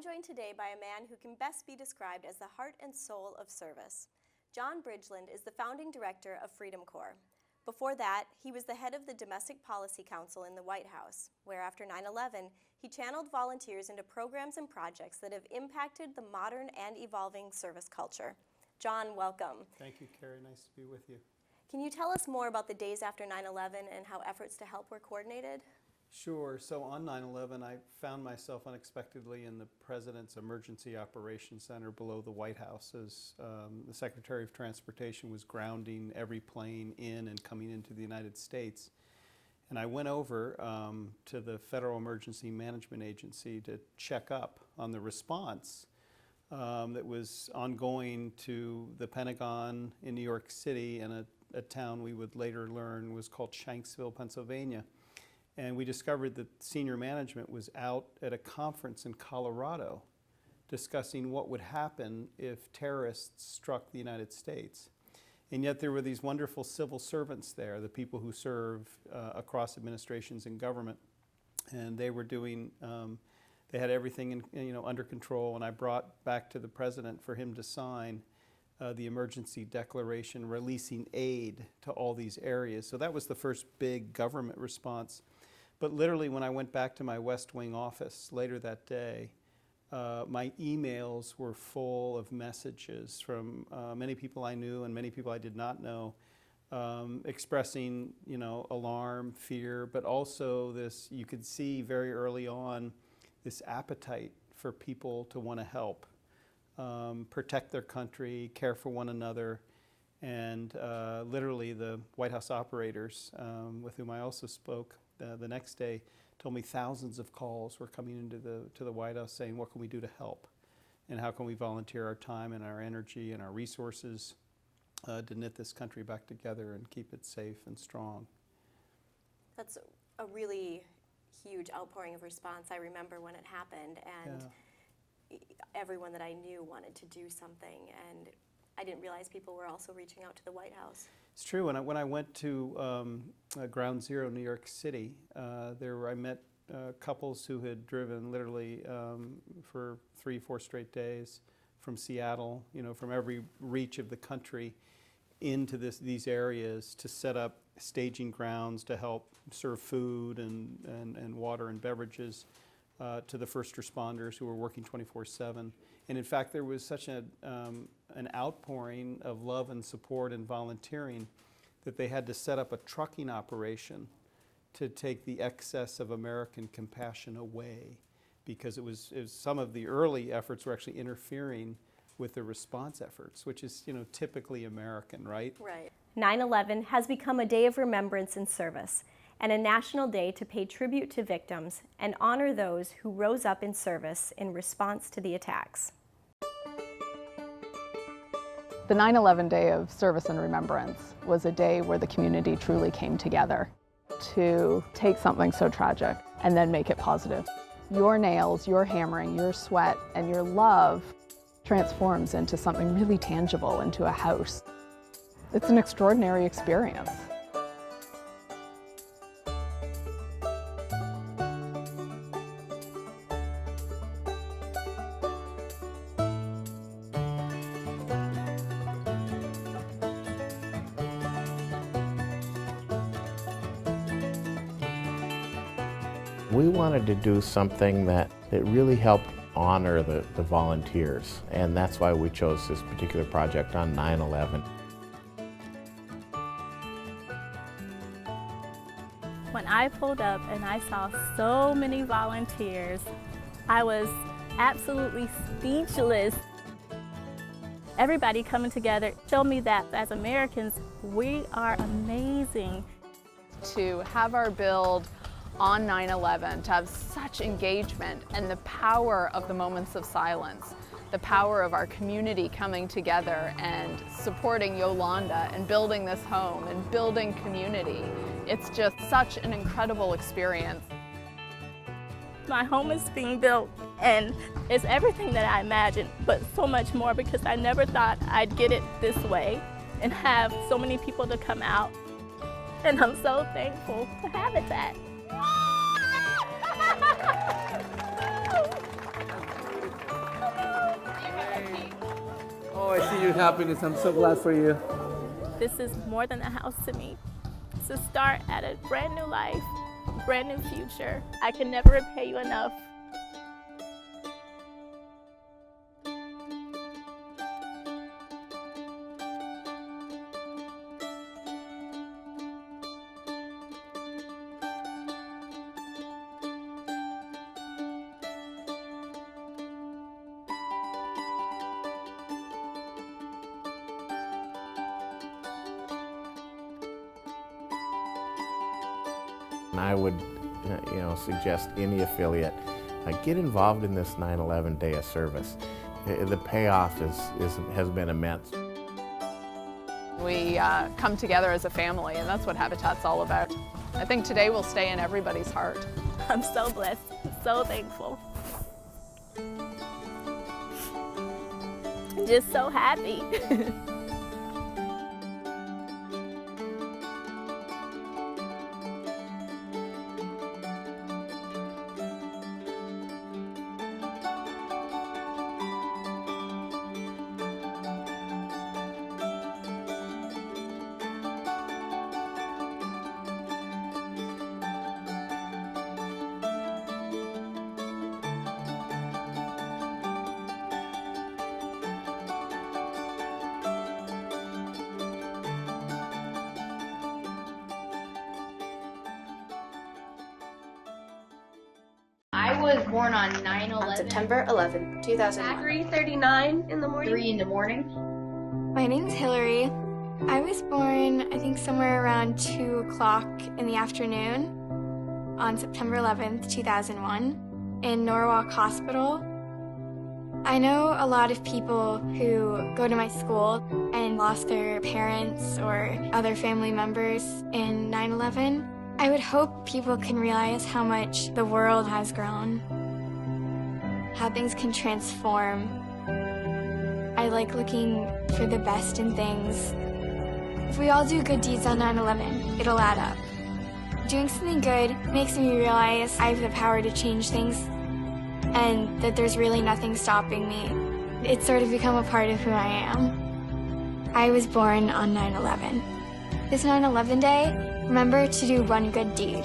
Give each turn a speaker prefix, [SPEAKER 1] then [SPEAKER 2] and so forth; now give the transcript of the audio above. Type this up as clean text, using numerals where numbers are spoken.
[SPEAKER 1] joined today by a man who can best be described as the heart and soul of service. John Bridgeland is the founding director of Freedom Corps. Before that, he was the head of the Domestic Policy Council in the White House, where after 9/11, he channeled volunteers into programs and projects that have impacted the modern and evolving service culture. John, welcome.
[SPEAKER 2] Thank you, Carrie. Nice to be with you.
[SPEAKER 1] Can you tell us more about the days after 9/11 and how efforts to help were coordinated?
[SPEAKER 2] Sure. So on 9/11, I found myself unexpectedly in the President's Emergency Operations Center below the White House as the Secretary of Transportation was grounding every plane in and coming into the United States. And I went over to the Federal Emergency Management Agency to check up on the response that was ongoing to the Pentagon in New York City and a town we would later learn was called Shanksville, Pennsylvania. And we discovered that senior management was out at a conference in Colorado discussing what would happen if terrorists struck the United States. And yet there were these wonderful civil servants there, the people who serve across administrations and government. And they were doing, they had everything under control. And I brought back to the president for him to sign the emergency declaration releasing aid to all these areas. So that was the first big government response. But literally when I went back to my West Wing office later that day, my emails were full of messages from many people I knew and many people I did not know, expressing, alarm, fear, but also this, you could see very early on, this appetite for people to want to help, protect their country, care for one another. And literally the White House operators, with whom I also spoke the next day, told me thousands of calls were coming into the White House saying, what can we do to help? And how can we volunteer our time and our energy and our resources to knit this country back together and keep it safe and strong?
[SPEAKER 1] That's a really huge outpouring of response. I remember when it happened, and everyone that I knew wanted to do something, and I didn't realize people were also reaching out to the White House. It's
[SPEAKER 2] true. When I went to Ground Zero, New York City, I met couples who had driven literally for 3-4 straight days from Seattle, from every reach of the country into these areas to set up staging grounds to help serve food and water and beverages to the first responders who were working 24/7. And in fact, there was such an outpouring of love and support and volunteering that they had to set up a trucking operation to take the excess of American compassion away, because it was some of the early efforts were actually interfering with the response efforts, which is typically American, right?
[SPEAKER 1] Right. 9/11 has become a day of remembrance and service, and a national day to pay tribute to victims and honor those who rose up in service in response to the attacks.
[SPEAKER 3] The 9/11 Day of Service and Remembrance was a day where the community truly came together to take something so tragic and then make it positive. Your nails, your hammering, your sweat, and your love transforms into something really tangible, into a house. It's an extraordinary experience.
[SPEAKER 4] We wanted to do something that really helped honor the volunteers, and that's why we chose this particular project on 9/11.
[SPEAKER 5] When I pulled up and I saw so many volunteers, I was absolutely speechless. Everybody coming together showed me that as Americans, we are amazing.
[SPEAKER 3] To have our build on 9/11, to have such engagement and the power of the moments of silence, the power of our community coming together and supporting Yolanda and building this home and building community. It's just such an incredible experience.
[SPEAKER 5] My home is being built, and it's everything that I imagined, but so much more, because I never thought I'd get it this way and have so many people to come out. And I'm so thankful to have it that.
[SPEAKER 6] your happiness. I'm so glad for you.
[SPEAKER 5] This is more than a house to me. It's a start at a brand new life, brand new future. I can never repay you enough.
[SPEAKER 4] And I would, suggest any affiliate get involved in this 9/11 Day of Service. The payoff has been immense.
[SPEAKER 3] We come together as a family, and that's what Habitat's all about. I think today will stay in everybody's heart.
[SPEAKER 5] I'm so blessed, so thankful. I'm just so happy.
[SPEAKER 7] I was born on 9/11.
[SPEAKER 8] On September 11, 2001.
[SPEAKER 9] 3:39 in the morning.
[SPEAKER 7] 3 in the morning.
[SPEAKER 10] My name's Hillary. I was born, I think, somewhere around 2 o'clock in the afternoon on September 11th, 2001, in Norwalk Hospital. I know a lot of people who go to my school and lost their parents or other family members in 9/11. I would hope people can realize how much the world has grown, how things can transform. I like looking for the best in things. If we all do good deeds on 9/11, it'll add up. Doing something good makes me realize I have the power to change things and that there's really nothing stopping me. It's sort of become a part of who I am. I was born on 9/11. This 9/11 day, remember to do one good deed.